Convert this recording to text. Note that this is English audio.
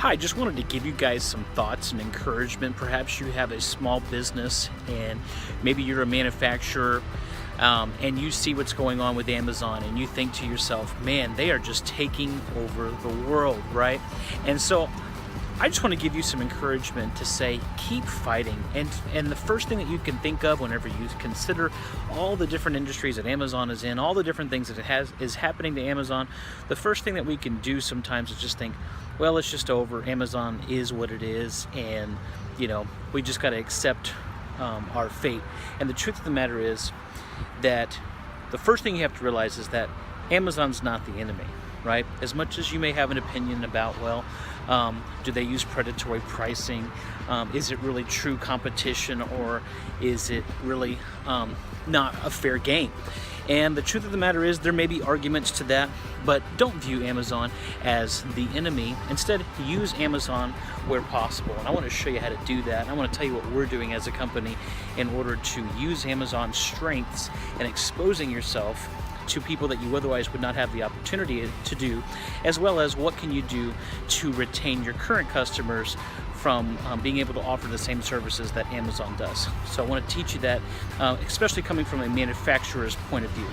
Hi, just wanted to give you guys some thoughts and encouragement. Perhaps you have a small business and maybe you're a manufacturer, and you see what's going on with Amazon and you think to yourself, man, they are just taking over the world, right? And so I just want to give you some encouragement to say, keep fighting. And the first thing that you can think of whenever you consider all the different industries that Amazon is in, all the different things that is happening to Amazon, the first thing that we can do sometimes is just think, well, it's just over. Amazon is what it is, and we just got to accept our fate. And the truth of the matter is that the first thing you have to realize is that Amazon's not the enemy, right? As much as you may have an opinion about, well, do they use predatory pricing? Is it really true competition, or is it really not a fair game? And the truth of the matter is there may be arguments to that, but don't view Amazon as the enemy. Instead, use Amazon where possible. And I want to show you how to do that. I want to tell you what we're doing as a company in order to use Amazon's strengths and exposing yourself to people that you otherwise would not have the opportunity to do, as well as what can you do to retain your current customers from being able to offer the same services that Amazon does. So I want to teach you that, especially coming from a manufacturer's point of view.